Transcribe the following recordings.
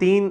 3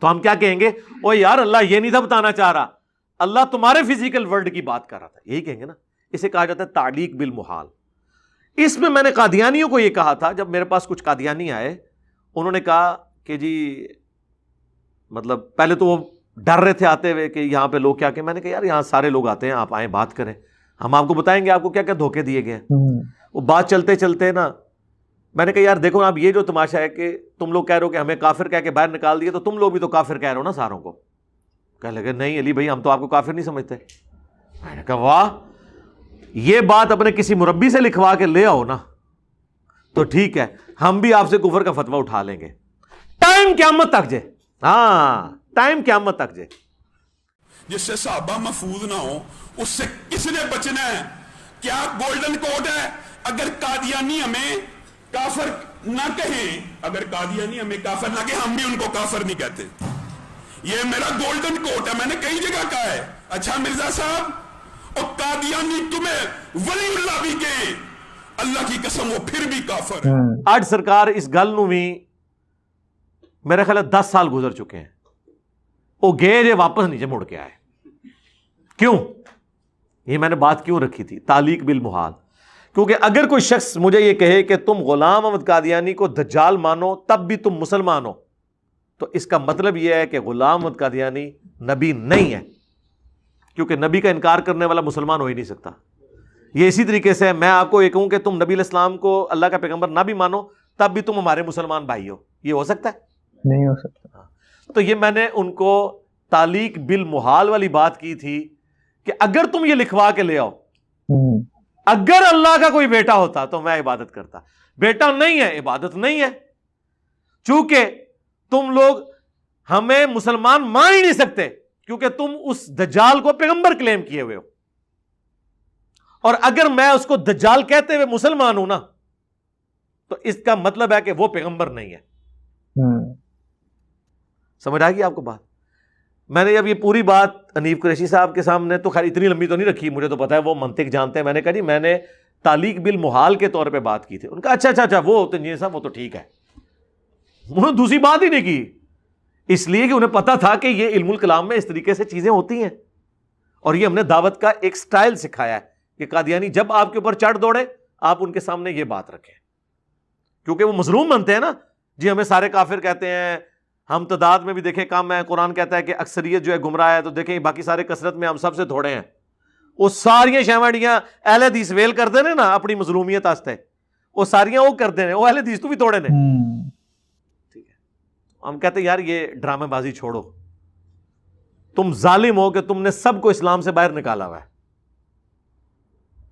تو ہم کیا کہیں گے؟ او یار اللہ یہ نہیں تھا بتانا چاہ رہا، اللہ تمہارے فزیکل ورلڈ کی بات کر رہا تھا، یہی کہیں گے نا. اسے کہا جاتا ہے تعلیق بالمحال. اس میں میں نے قادیانیوں کو یہ کہا تھا، جب میرے پاس کچھ قادیانی آئے، انہوں نے کہا کہ جی مطلب پہلے تو وہ ڈر رہے تھے آتے ہوئے کہ یہاں پہ لوگ کیا کہ، میں نے کہا یار یہاں سارے لوگ آتے ہیں، آپ آئیں بات کریں، ہم آپ کو بتائیں گے آپ کو کیا کیا دھوکے دیے گئے ہیں. وہ بات چلتے چلتے نا میں نے کہا یار دیکھو اب یہ جو تماشا ہے کہ تم لوگ کہہ رہے ہو کہ ہمیں کافر کہہ کے باہر نکال دیے، تو تم لوگ بھی تو کافر کہہ رہے ہو نا ساروں کو. کہنے لگے نہیں علی بھائی ہم تو آپ کو کافر نہیں سمجھتے. میں نے کہا واہ، یہ بات اپنے کسی مربی سے لکھوا کے لے آؤ نا تو ٹھیک ہے، ہم بھی آپ سے کفر کا فتویٰ اٹھا لیں گے. ٹائم قیامت تک جے، ہاں ٹائم قیامت تک جے. جس سے صحابہ محفوظ نہ ہو اس سے کس نے بچنا ہے؟ کیا گولڈن کوڈ ہے؟ اگر قادیانی ہمیں کافر نہ کہیں، اگر قادیانی ہمیں کافر نہ کہیں، ہم بھی ان کو کافر نہیں کہتے. یہ میرا گولڈن کوڈ ہے، میں نے کئی جگہ کہا ہے. اچھا مرزا صاحب، اور قادیانی تمہیں ولی اللہ بھی کہیں، اللہ کی قسم وہ پھر بھی کافر ہے. آج سرکار اس گل نو بھی میرے خیال 10 سال گزر چکے ہیں، وہ گئے جے واپس نیچے مڑ کے آئے. کیوں؟ یہ میں نے بات کیوں رکھی تھی تعلیق بالمحال؟ کیونکہ اگر کوئی شخص مجھے یہ کہے کہ تم غلام احمد قادیانی کو دجال مانو تب بھی تم مسلمان ہو، تو اس کا مطلب یہ ہے کہ غلام احمد قادیانی نبی نہیں ہے، کیونکہ نبی کا انکار کرنے والا مسلمان ہو ہی نہیں سکتا. یہ اسی طریقے سے میں آپ کو یہ کہوں کہ تم نبی علیہ السلام کو اللہ کا پیغمبر نہ بھی مانو تب بھی تم ہمارے مسلمان بھائی ہو، یہ ہو سکتا ہے؟ نہیں ہو سکتا. تو یہ میں نے ان کو تعلیق بالمحال والی بات کی تھی کہ اگر تم یہ لکھوا کے لے آؤ، اگر اللہ کا کوئی بیٹا ہوتا تو میں عبادت کرتا. بیٹا نہیں ہے، عبادت نہیں ہے. چونکہ تم لوگ ہمیں مسلمان مان ہی نہیں سکتے کیونکہ تم اس دجال کو پیغمبر کلیم کیے ہوئے ہو، اور اگر میں اس کو دجال کہتے ہوئے مسلمان ہوں نا تو اس کا مطلب ہے کہ وہ پیغمبر نہیں ہے. سمجھ آئے گی آپ کو بات؟ میں نے جب یہ پوری بات حنیف قریشی صاحب کے سامنے، تو خیر اتنی لمبی تو نہیں رکھی، مجھے تو پتا ہے وہ منطق جانتے ہیں. میں نے کہا جی میں نے تعلیق بالمحال کے طور پہ بات کی تھی. ان کا اچھا وہ تو انجینئر صاحب وہ تو ٹھیک ہے. انہوں نے دوسری بات ہی نہیں کی، اس لیے کہ انہیں پتا تھا کہ یہ علم الکلام میں اس طریقے سے چیزیں ہوتی ہیں، اور یہ ہم نے دعوت کا ایک سٹائل سکھایا ہے کہ قادیانی جب آپ کے اوپر چڑھ دوڑے آپ ان کے سامنے یہ بات رکھیں، کیونکہ وہ مظلوم بنتے ہیں نا. جی ہمیں سارے کافر کہتے ہیں، ہم تعداد میں بھی دیکھیں کم ہے، قرآن کہتا ہے کہ اکثریت جو ہے گمراہ ہے، تو دیکھیں باقی سارے کثرت میں ہم سب سے تھوڑے ہیں. وہ ساریاں شیوڑیاں اہل حدیث ویل کرتے ہیں نا اپنی مظلومیت واسطے، وہ ساریاں وہ کرتے ہیں، وہ اہل حدیث تو بھی تھوڑے نے. ٹھیک ہے، ہم کہتے ہیں یار یہ ڈرامے بازی چھوڑو، تم ظالم ہو کہ تم نے سب کو اسلام سے باہر نکالا ہوا ہے.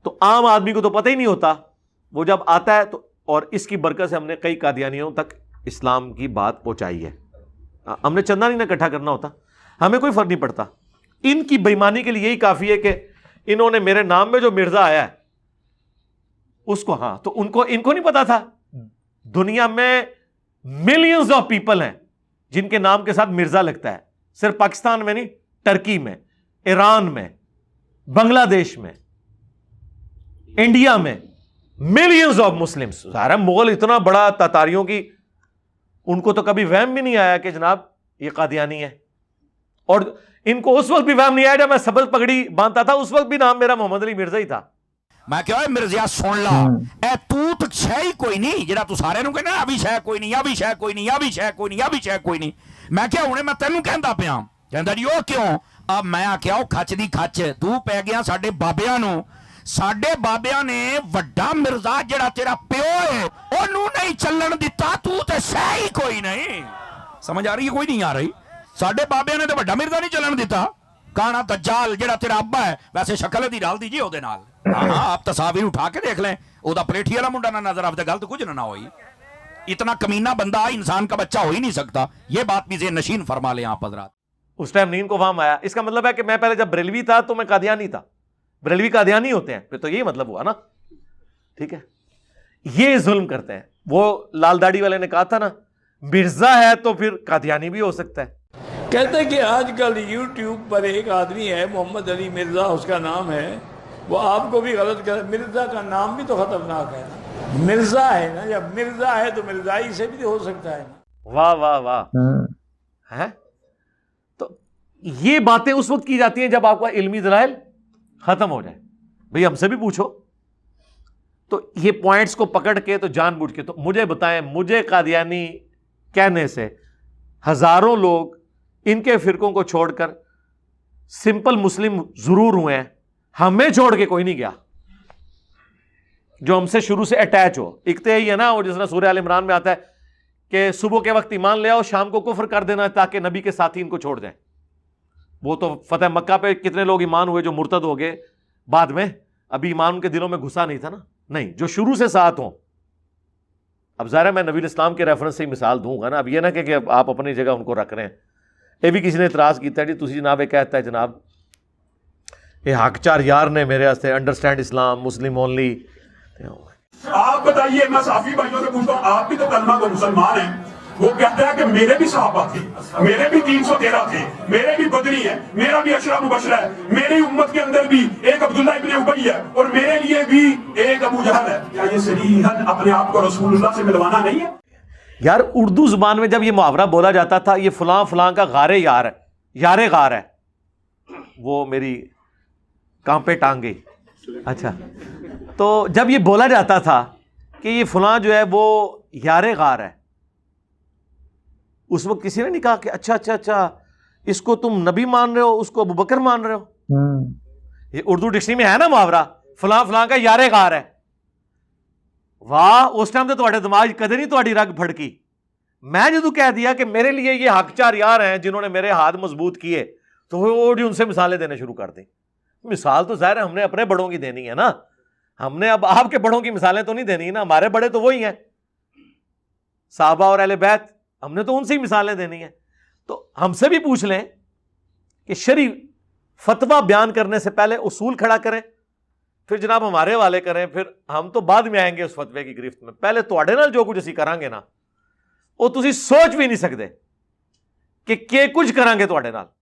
تو عام آدمی کو تو پتہ ہی نہیں ہوتا، وہ جب آتا ہے تو، اور اس کی برکت سے ہم نے کئی قادیانیوں تک اسلام کی بات پہنچائی ہے. ہم نے چندہ نہیں نہ اکٹھا کرنا ہوتا، ہمیں کوئی فرق نہیں پڑتا. ان کی بےایمانی کے لیے یہی کافی ہے کہ انہوں نے میرے نام میں جو مرزا آیا ہے اس کو، ہاں تو ان کو نہیں پتا تھا دنیا میں ملینز آف پیپل ہیں جن کے نام کے ساتھ مرزا لگتا ہے. صرف پاکستان میں نہیں، ٹرکی میں، ایران میں، بنگلہ دیش میں، انڈیا میں ملینز آف مسلمز. ظاہر ہے مغل اتنا بڑا تاتاریوں کی، ان کو تو کبھی وہم بھی نہیں آیا کہ جناب یہ قادیانی ہے. اور ان کو اس وقت بھی وہم نہیں آیا جب میں سبز پگڑی باندھتا تھا، اس وقت بھی نام میرا محمد علی مرزا ہی تھا. میں کہا مرزا سن لا، اے تو شے ہی کوئی نہیں جڑا تو سارے نوں کہنا ابھی شے کوئی نہیں، ابھی شے کوئی نہیں، ابھی شے کوئی نہیں، ابھی شے کوئی نہیں. میں کہا ہنے میں تینوں کہندا پیا، کہندا جی او کیوں؟ اب میں آکھیا او کھچ دی کھچ تو پی گیا ساڈے بابیاں نوں. ساڈے بابیاں نے وڈا مرزا جڑا تیرا پیو ہے اونوں نہیں چلن دتا، تو تے شے ہی کوئی نہیں. سمجھ آ رہی ہے؟ کوئی نہیں آ رہی. ساڈے بابیاں نے تے وڈا مرزا نہیں چلن دتا. کانا دجال جڑا تیرا ابا ہے، ویسے شکل دی ڈال دیجیے او دے نال. ہاں آپ تصاویر اٹھا کے دیکھ لیں، او دا پلیٹھی والا منڈا نہ نظر آوے، غلط کچھ نہ ہوئی. اتنا کمینہ بندہ انسان کا بچہ ہو ہی نہیں سکتا. یہ بات بھی ذہن نشین فرما لیں آپ حضرات. اس ٹائم نہیں ان کو وہم آیا. اس کا مطلب ہے کہ میں پہلے جب بریلوی تھا تو میں قادیانی تھا. بریلوی قادیانی ہوتے ہیں پھر تو یہی مطلب ہوا نا. ٹھیک ہے، یہ ظلم کرتے ہیں. وہ لال داڑھی والے نے کہا تھا نا مرزا ہے تو پھر قادیانی بھی ہو سکتا ہے. کہتے ہیں کہ آج کل یوٹیوب پر ایک آدمی ہے محمد علی مرزا اس کا نام ہے، وہ آپ کو بھی غلط کہتا ہے. مرزا کا نام بھی تو خطرناک ہے نا، مرزا ہے نا، جب مرزا ہے تو مرزائی سے بھی ہو سکتا ہے نا. واہ واہ واہ. ہے یہ باتیں اس وقت کی جاتی ہیں جب آپ کا علمی دلائل ختم ہو جائے. بھئی ہم سے بھی پوچھو. تو یہ پوائنٹس کو پکڑ کے تو جان بوجھ کے. تو مجھے بتائیں, مجھے قادیانی کہنے سے ہزاروں لوگ ان کے فرقوں کو چھوڑ کر سمپل مسلم ضرور ہوئے ہیں, ہمیں چھوڑ کے کوئی نہیں گیا جو ہم سے شروع سے اٹیچ ہو. ایک تو یہی ہے نا, وہ جس طرح سورہ آل عمران میں آتا ہے کہ صبح کے وقت ایمان لے آؤ, شام کو کفر کر دینا تاکہ نبی کے ساتھی ان کو چھوڑ دیں. وہ تو فتح مکہ پہ کتنے لوگ ایمان ہوئے جو مرتد ہو گئے بعد میں, ابھی ایمان ان کے دلوں میں گھسا نہیں تھا نا. نہیں, جو شروع سے ساتھ ہوں. اب ظاہر ہے میں نبی اسلام کے ریفرنس سے ہی مثال دوں گا نا, اب یہ نہ کہ آپ اپنی جگہ ان کو رکھ رہے ہیں. یہ بھی کسی نے اعتراض کیتا ہے جی تسی جناب یہ کہتا ہے جناب یہ حق چار یار نے میرے واسطے انڈرسٹینڈ اسلام مسلم اونلی. آپ بتائیے, میں صحافی بھائیوں سے پوچھتا ہوں, آپ بھی تو کلمہ کو مسلمان ہیں. وہ کہتا ہے کہ میرے بھی صحابہ تھے, میرے بھی 313 تھے, میرے بھی بدری ہیں, میرا بھی عشرہ مبشرہ ہے, میری امت کے اندر بھی ایک عبداللہ ابن ابی ہے اور میرے لیے بھی ایک ابو جہل ہے. کیا یہ صریحاً اپنے آپ کو رسول اللہ سے ملوانا نہیں ہے؟ یار اردو زبان میں جب یہ محاورہ بولا جاتا تھا, یہ فلاں فلاں کا غار یار ہے, یار غار ہے, وہ میری کہاں پہ ٹانگ گئی. اچھا, تو جب یہ بولا جاتا تھا کہ یہ فلاں جو ہے وہ یار غار ہے, اس وقت کسی نے نہیں کہا کہ اچھا اچھا اچھا اس کو تم نبی مان رہے ہو, اس کو ابوبکر مان رہے ہو. یہ اردو ڈکشنری میں ہے نا محاورہ, فلاں فلاں کا یار غار ہے. واہ, اس ٹائم تو تہاڈے دماغ کدے نہیں تہاڈی رگ پھڑکی. میں جدوں کہہ دیا کہ میرے لیے یہ حق چار یار ہیں جنہوں نے میرے ہاتھ مضبوط کیے, تو وہ ان سے مثالیں دینے شروع کر دیں. مثال تو ظاہر ہے ہم نے اپنے بڑوں کی دینی ہے نا, ہم نے اب آپ کے بڑوں کی مثالیں تو نہیں دینی نا, ہمارے بڑے تو وہی ہیں صحابہ اور اہل بیت, ہم نے تو ان سے ہی مثالیں دینی ہیں. تو ہم سے بھی پوچھ لیں کہ شرعی فتویٰ بیان کرنے سے پہلے اصول کھڑا کریں, پھر جناب ہمارے والے کریں, پھر ہم تو بعد میں آئیں گے اس فتوے کی گرفت میں. پہلے تواڈے نال جو کچھ اسی کریں گے نا, وہ تسی سوچ بھی نہیں سکتے کہ کچھ کریں گے تواڈے نال.